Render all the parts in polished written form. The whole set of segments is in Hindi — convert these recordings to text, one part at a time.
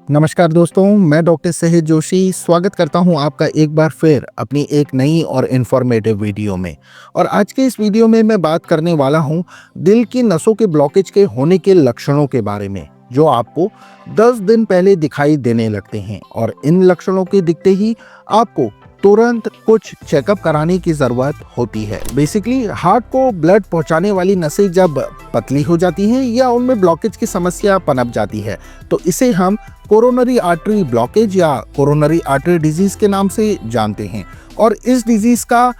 नमस्कार दोस्तों, मैं डॉक्टर सहित जोशी स्वागत करता हूं आपका एक बार फिर अपनी एक नई और इन्फॉर्मेटिव वीडियो में। और आज के इस वीडियो में मैं बात करने वाला हूं दिल की नसों के ब्लॉकेज के होने के लक्षणों के बारे में, जो आपको 10 दिन पहले दिखाई देने लगते हैं। और इन लक्षणों के दिखते ही आपको तुरंत कुछ चेकअप कराने की जरूरत होती है। बेसिकली हार्ट को ब्लड पहुंचाने वाली नसें जब पतली हो जाती हैं या उनमें ब्लॉकेज की समस्या पनप जाती है, तो इसे हम कोरोनरी आर्टरी ब्लॉकेज या कोरोनरी आर्टरी डिजीज के नाम से जानते हैं। और इस डिजीज का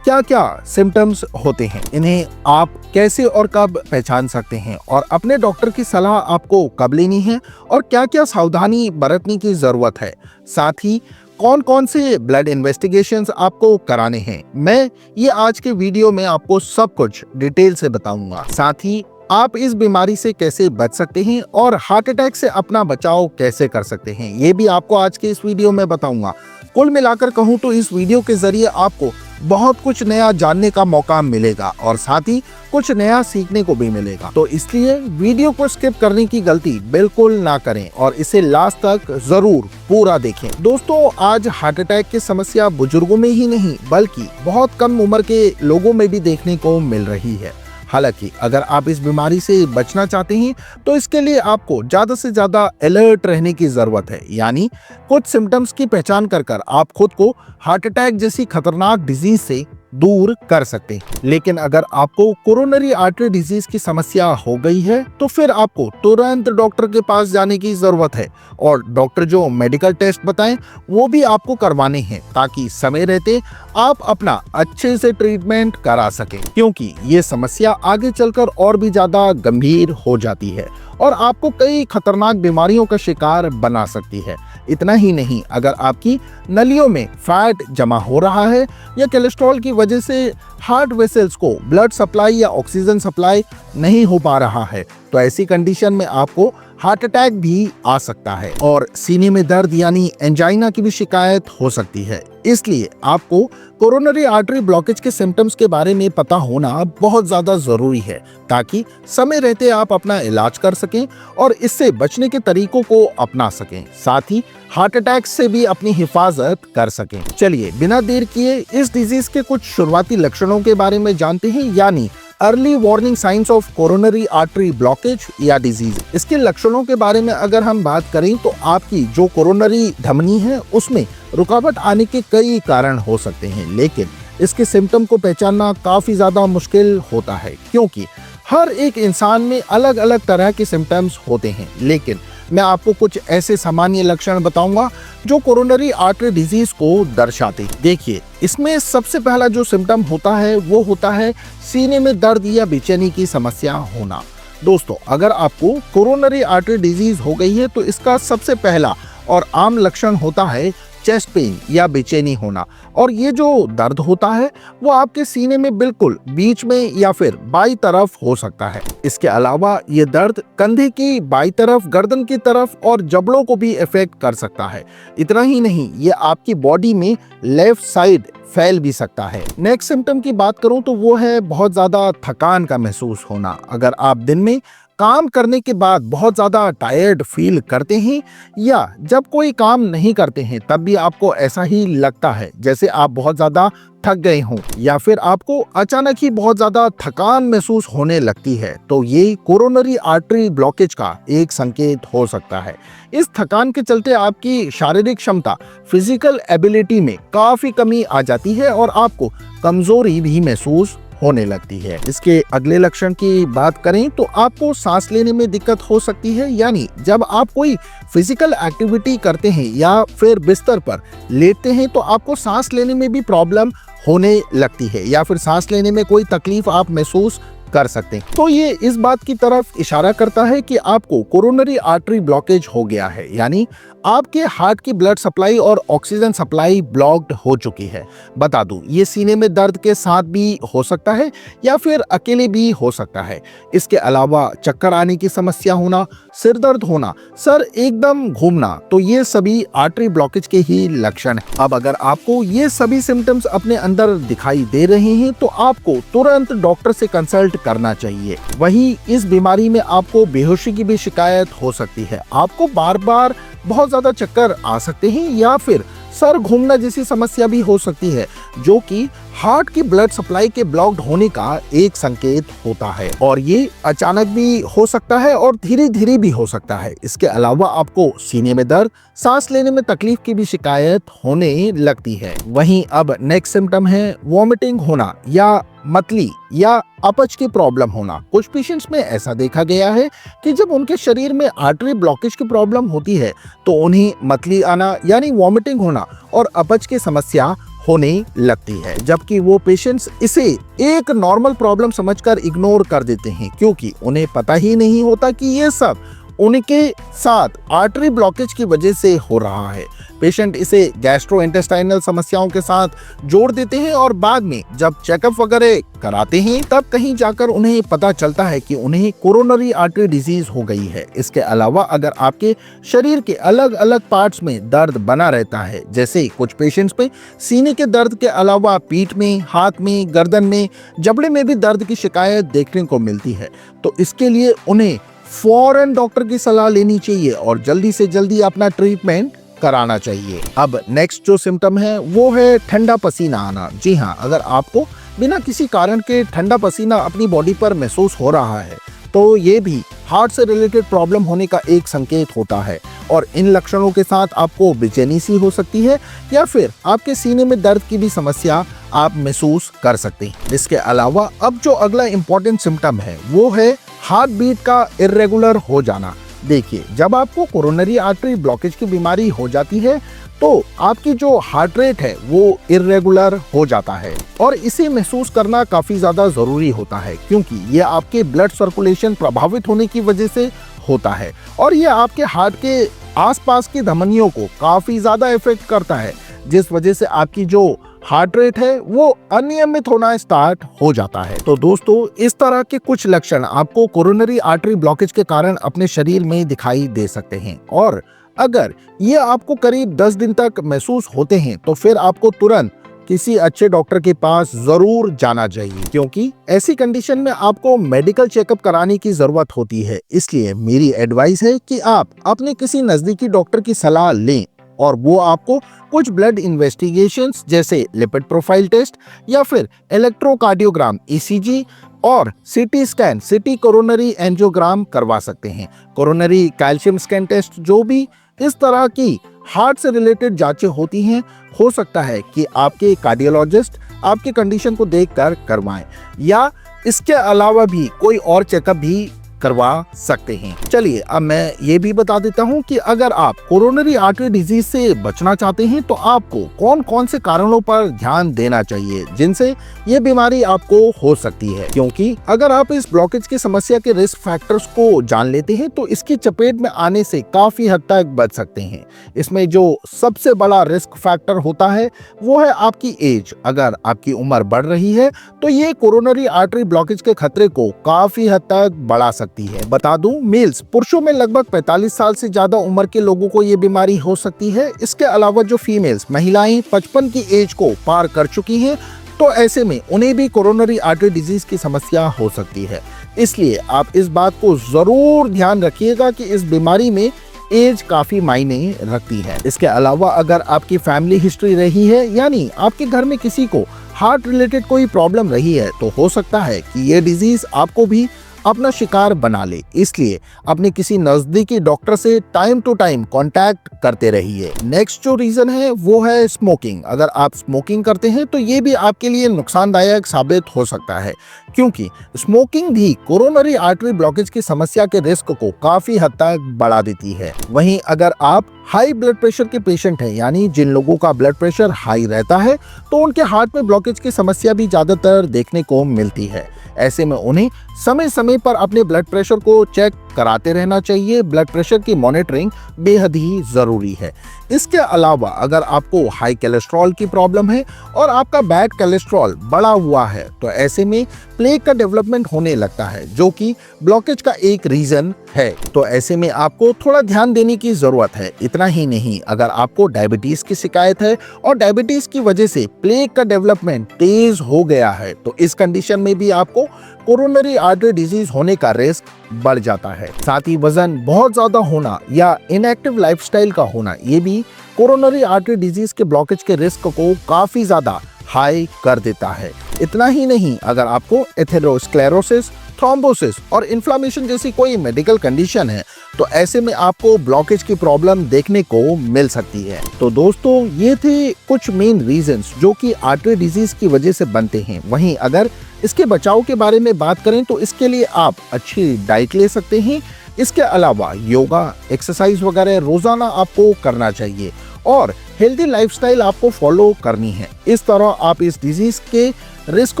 क्या क्या सिम्टम्स होते हैं, इन्हें आप कैसे और कब पहचान सकते हैं, और अपने डॉक्टर की सलाह आपको कब लेनी है, और क्या क्या सावधानी बरतने की जरूरत है, साथ ही कौन कौन से ब्लड इन्वेस्टिगेशंस आपको कराने हैं, मैं ये आज के वीडियो में आपको सब कुछ डिटेल से बताऊंगा। साथ ही आप इस बीमारी से कैसे बच सकते हैं और हार्ट अटैक से अपना बचाव कैसे कर सकते हैं, ये भी आपको आज के इस वीडियो में बताऊंगा। कुल मिलाकर कहूं तो इस वीडियो के जरिए आपको बहुत कुछ नया जानने का मौका मिलेगा और साथ ही कुछ नया सीखने को भी मिलेगा। तो इसलिए वीडियो को स्किप करने की गलती बिल्कुल ना करें और इसे लास्ट तक जरूर पूरा देखें। दोस्तों, आज हार्ट अटैक की समस्या बुजुर्गों में ही नहीं बल्कि बहुत कम उम्र के लोगों में भी देखने को मिल रही है। हालांकि अगर आप इस बीमारी से बचना चाहते हैं तो इसके लिए आपको ज्यादा से ज्यादा अलर्ट रहने की जरूरत है, यानी कुछ सिम्टम्स की पहचान कर आप खुद को हार्ट अटैक जैसी खतरनाक डिजीज से दूर कर सकते हैं। लेकिन अगर आपको कोरोनरी आर्टरी डिजीज की समस्या हो गई है तो फिर आपको तुरंत डॉक्टर के पास जाने की जरूरत है और डॉक्टर जो मेडिकल टेस्ट बताएं वो भी आपको करवाने हैं, ताकि समय रहते आप अपना अच्छे से ट्रीटमेंट करा सकें, क्योंकि ये समस्या आगे चलकर और भी ज्यादा गंभीर हो जाती है और आपको कई खतरनाक बीमारियों का शिकार बना सकती है। इतना ही नहीं, अगर आपकी नलियों में फैट जमा हो रहा है या कोलेस्ट्रॉल की वजह से हार्ट वेसल्स को ब्लड सप्लाई या ऑक्सीजन सप्लाई नहीं हो पा रहा है, तो ऐसी कंडीशन में आपको हार्ट अटैक भी आ सकता है और सीने में दर्द यानी एंजाइना की भी शिकायत हो सकती है। इसलिए आपको कोरोनरी आर्टरी ब्लॉकेज के सिम्टम्स के बारे में पता होना बहुत ज्यादा जरूरी है, ताकि समय रहते आप अपना इलाज कर सकें और इससे बचने के तरीकों को अपना सकें, साथ ही हार्ट अटैक से भी अपनी हिफाजत कर सकें। चलिए बिना देर किए इस डिजीज के कुछ शुरुआती लक्षणों के बारे में जानते हैं, यानी early warning science of coronary artery blockage या डिजीज। इसके लक्षणों के बारे में अगर हम बात करें तो आपकी जो कोरोनरी धमनी है उसमें रुकावट आने के कई कारण हो सकते हैं, लेकिन इसके सिम्टम को पहचानना काफी ज्यादा मुश्किल होता है, क्योंकि हर एक इंसान में अलग अलग तरह के सिम्टम्स होते हैं। लेकिन मैं आपको कुछ ऐसे सामान्य लक्षण बताऊंगा जो कोरोनरी आर्टरी डिजीज को दर्शाते हैं। देखिए, इसमें सबसे पहला जो सिम्टम होता है वो होता है सीने में दर्द या बेचैनी की समस्या होना। दोस्तों, अगर आपको कोरोनरी आर्टरी डिजीज हो गई है तो इसका सबसे पहला और आम लक्षण होता है चेस्ट पेन या बेचैनी होना, और ये जो दर्द होता है वो आपके सीने में बिल्कुल बीच में या फिर बाई तरफ हो सकता है। इसके अलावा ये दर्द कंधे की बाई तरफ, गर्दन की तरफ और जबड़ों को भी इफेक्ट कर सकता है। इतना ही नहीं, ये आपकी बॉडी में लेफ्ट साइड फैल भी सकता है। नेक्स्ट सिम्टम की बात करूं तो वो है बहुत ज्यादा थकान का महसूस होना। अगर आप दिन में काम करने के बाद बहुत ज्यादा टायर्ड फील करते हैं या जब कोई काम नहीं करते हैं तब भी आपको ऐसा ही लगता है जैसे आप बहुत ज्यादा थक गए हों, या फिर आपको अचानक ही बहुत ज्यादा थकान महसूस होने लगती है, तो ये कोरोनरी आर्टरी ब्लॉकेज का एक संकेत हो सकता है। इस थकान के चलते आपकी शारीरिक क्षमता, फिजिकल एबिलिटी में काफी कमी आ जाती है और आपको कमजोरी भी महसूस होने लगती है। इसके अगले लक्षण की बात करें तो आपको सांस लेने में दिक्कत हो सकती है, यानी जब आप कोई फिजिकल एक्टिविटी करते हैं या फिर बिस्तर पर लेटते हैं तो आपको सांस लेने में भी प्रॉब्लम होने लगती है या फिर सांस लेने में कोई तकलीफ आप महसूस कर सकते हैं। तो ये इस बात की तरफ इशारा करता है कि आपको कोरोनरी आर्टरी ब्लॉकेज हो गया है, यानी आपके हार्ट की ब्लड सप्लाई और ऑक्सीजन सप्लाई ब्लॉक्ड हो चुकी है। बता दूं, ये सीने में दर्द के साथ भी हो सकता है या फिर अकेले भी हो सकता है। इसके अलावा चक्कर आने की समस्या होना, सिर दर्द होना, सर एकदम घूमना, तो ये सभी आर्टरी ब्लॉकेज के ही लक्षण हैं। अब अगर आपको ये सभी सिम्टम्स अपने अंदर दिखाई दे रहे हैं तो आपको तुरंत डॉक्टर से कंसल्ट करना चाहिए। वहीं इस बीमारी में आपको बेहोशी की भी शिकायत हो सकती है। आपको बार बार बहुत ज़्यादा चक्कर आ सकते हैं या फिर सर घूमना जैसी समस्या भी हो सकती है, जो कि हार्ट की ब्लड सप्लाई के ब्लॉक्ड होने का एक संकेत होता है। और ये अचानक भी हो सकता है और धीरे धीरे भी हो सकता है। इसके अलावा आपको सीने में दर्द, सांस लेने में तकलीफ की भी शिकायत होने लगती है। वहीं अब नेक्स्ट सिम्टम है वॉमिटिंग होना या मतली या अपच की प्रॉब्लम होना। कुछ पेशेंट्स में ऐसा देखा गया है कि जब उनके शरीर में आर्टरी ब्लॉकेज की प्रॉब्लम होती है तो उन्हें मतली आना यानी वॉमिटिंग होना और अपच की समस्या होने लगती है, जबकि वो पेशेंट्स इसे एक नॉर्मल प्रॉब्लम समझकर इग्नोर कर देते हैं, क्योंकि उन्हें पता ही नहीं होता कि ये सब उनके साथ आर्टरी ब्लॉकेज की वजह से हो रहा है। पेशेंट इसे गैस्ट्रोइंटेस्टाइनल समस्याओं के साथ जोड़ देते हैं और बाद में जब चेकअप वगैरह कराते हैं तब कहीं जाकर उन्हें पता चलता है कि उन्हें कोरोनरी आर्टरी डिजीज हो गई है। इसके अलावा अगर आपके शरीर के अलग अलग पार्ट्स में दर्द बना रहता है, जैसे कुछ पेशेंट्स में सीने के दर्द के अलावा पीठ में, हाथ में, गर्दन में, जबड़े में भी दर्द की शिकायत देखने को मिलती है, तो इसके लिए उन्हें फौरन डॉक्टर की सलाह लेनी चाहिए और जल्दी से जल्दी अपना ट्रीटमेंट कराना चाहिए। अब नेक्स्ट जो सिम्टम है वो है ठंडा पसीना आना। जी हाँ, अगर आपको बिना किसी कारण के ठंडा पसीना अपनी बॉडी पर महसूस हो रहा है तो ये भी हार्ट से रिलेटेड प्रॉब्लम होने का एक संकेत होता है और इन लक्षणों के साथ आपको बेचैनी सी हो सकती है या फिर आपके सीने में दर्द की भी समस्या आप महसूस कर सकते हैं। इसके अलावा अब जो अगला इम्पोर्टेंट सिम्टम है वो है हार्ट बीट का इर्रेगुलर हो जाना। देखिए, जब आपको कोरोनरी आर्टरी ब्लॉकेज की बीमारी हो जाती है तो आपकी जो हार्ट रेट है वो इर्रेगुलर हो जाता है और इसे महसूस करना काफी ज्यादा जरूरी होता है, क्योंकि ये आपके ब्लड सर्कुलेशन प्रभावित होने की वजह से होता है और ये आपके हार्ट के आसपास की धमनियों को काफी ज्यादा इफेक्ट करता है, जिस वजह से आपकी जो हार्ट रेट है वो अनियमित होना स्टार्ट हो जाता है। तो दोस्तों, इस तरह के कुछ लक्षण आपको कोरोनरी आर्टरी ब्लॉकेज के कारण अपने शरीर में दिखाई दे सकते हैं और अगर ये आपको करीब 10 दिन तक महसूस होते हैं तो फिर आपको तुरंत किसी अच्छे डॉक्टर के पास जरूर जाना चाहिए, क्योंकि ऐसी कंडीशन में आपको मेडिकल चेकअप कराने की जरूरत होती है। इसलिए मेरी एडवाइस है कि आप अपने किसी नजदीकी डॉक्टर की सलाह लें और वो आपको कुछ ब्लड इन्वेस्टिगेशंस जैसे लिपिड प्रोफाइल टेस्ट या फिर इलेक्ट्रोकार्डियोग्राम ईसीजी और CT scan city coronary angiogram करवा सकते हैं। कोरोनरी कैल्शियम स्कैन टेस्ट, जो भी इस तरह की हार्ट से रिलेटेड जांचें होती हैं, हो सकता है कि आपके कार्डियोलॉजिस्ट आपकी कंडीशन को देखकर करवाएं या इसके अलावा भी कोई और चेकअप भी करवा सकते हैं। चलिए, अब मैं ये भी बता देता हूँ कि अगर आप कोरोनरी आर्टरी डिजीज से बचना चाहते हैं तो आपको कौन कौन से कारणों पर ध्यान देना चाहिए जिनसे ये बीमारी आपको हो सकती है, क्योंकि अगर आप इस ब्लॉकेज की समस्या के रिस्क फैक्टर्स को जान लेते हैं तो इसकी चपेट में आने से काफी हद तक बच सकते हैं। इसमें जो सबसे बड़ा रिस्क फैक्टर होता है वो है आपकी एज। अगर आपकी उम्र बढ़ रही है तो ये कोरोनरी आर्टरी ब्लॉकेज के खतरे को काफी हद तक बढ़ा सकती है। बता दूं, मेल्स पुरुषों में लगभग 45 साल से ज्यादा उम्र के लोगों को ये बीमारी हो सकती है। इसके अलावा जो फीमेल्स महिलाएं 55 की एज को पार कर चुकी हैं तो ऐसे में उन्हें भी कोरोनरी आर्टरी डिजीज की समस्या हो सकती है। इसलिए आप इस बात को जरूर ध्यान रखिएगा कि इस बीमारी में एज काफी मायने रखती है। इसके अलावा अगर आपकी फैमिली हिस्ट्री रही है, यानी आपके घर में किसी को हार्ट रिलेटेड कोई प्रॉब्लम रही है, तो हो सकता है कि ये डिजीज आपको भी अपना शिकार बना ले। इसलिए अपने किसी नजदीकी डॉक्टर से टाइम टू टाइम कांटेक्ट करते रहिए। नेक्स्ट जो रीजन है वो है स्मोकिंग। अगर आप स्मोकिंग करते हैं तो ये भी आपके लिए नुकसानदायक साबित हो सकता है, क्योंकि स्मोकिंग भी कोरोनरी आर्टरी ब्लॉकेज की समस्या के रिस्क को काफी हद तक बढ़ा देती है। वहीं अगर आप हाई ब्लड प्रेशर के पेशेंट हैं, यानी जिन लोगों का ब्लड प्रेशर हाई रहता है, तो उनके हार्ट में ब्लॉकेज की समस्या भी ज्यादातर देखने को मिलती है। ऐसे में उन्हें समय समय पर अपने ब्लड प्रेशर को चेक कराते रहना चाहिए। ब्लड प्रेशर की मॉनिटरिंग बेहद ही जरूरी है। इसके अलावा अगर आपको हाई कोलेस्ट्रॉल की प्रॉब्लम है और आपका बैड कोलेस्ट्रॉल बढ़ा हुआ है, तो ऐसे में प्लेक का डेवलपमेंट होने लगता है, जो कि ब्लॉकेज का एक रीजन है। तो ऐसे में आपको थोड़ा ध्यान देने की जरूरत है। इतना ही नहीं, अगर आपको डायबिटीज की शिकायत है और डायबिटीज की वजह से प्लेक का डेवलपमेंट तेज हो गया है, तो इस कंडीशन में भी आपको कोरोनरी आर्टरी डिजीज होने का रिस्क बढ़ जाता है। साथ ही वजन बहुत ज्यादा होना या इनएक्टिव लाइफस्टाइल का होना ये भी कोरोनरी आर्टरी डिजीज के ब्लॉकेज के रिस्क को काफी ज्यादा हाई कर देता है। इतना ही नहीं, अगर आपको एथेरोस्क्लेरोसिस, थ्रोम्बोसिस और इन्फ्लामेशन जैसी कोई मेडिकल कंडीशन है तो ऐसे में आपको ब्लॉकेज की प्रॉब्लम देखने को मिल सकती है। तो दोस्तों, ये थे कुछ मेन रीजंस जो कि आर्टरी डिजीज की वजह से बनते हैं। वहीं अगर इसके बचाव के बारे में बात करें तो इसके लिए आप अच्छी डाइट ले सकते हैं। इसके अलावा योगा, एक्सरसाइज वगैरह रोजाना आपको करना चाहिए और हेल्दी लाइफस्टाइल आपको फॉलो करनी है। इस तरह आप इस डिजीज के रिस्क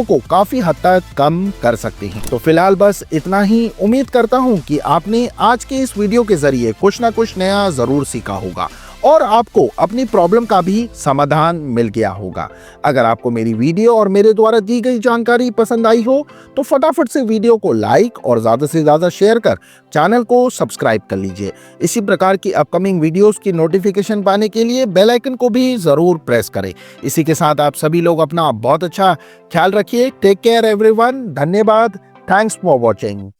को काफी हद तक कम कर सकते हैं। तो फिलहाल बस इतना ही। उम्मीद करता हूं कि आपने आज के इस वीडियो के जरिए कुछ ना कुछ नया जरूर सीखा होगा और आपको अपनी प्रॉब्लम का भी समाधान मिल गया होगा। अगर आपको मेरी वीडियो और मेरे द्वारा दी गई जानकारी पसंद आई हो तो फटाफट से वीडियो को लाइक और ज्यादा से ज्यादा शेयर कर चैनल को सब्सक्राइब कर लीजिए। इसी प्रकार की अपकमिंग वीडियोस की नोटिफिकेशन पाने के लिए बेल आइकन को भी जरूर प्रेस करें। इसी के साथ आप सभी लोग अपना बहुत अच्छा ख्याल रखिए। Take care everyone. धन्यवाद। Thanks for watching.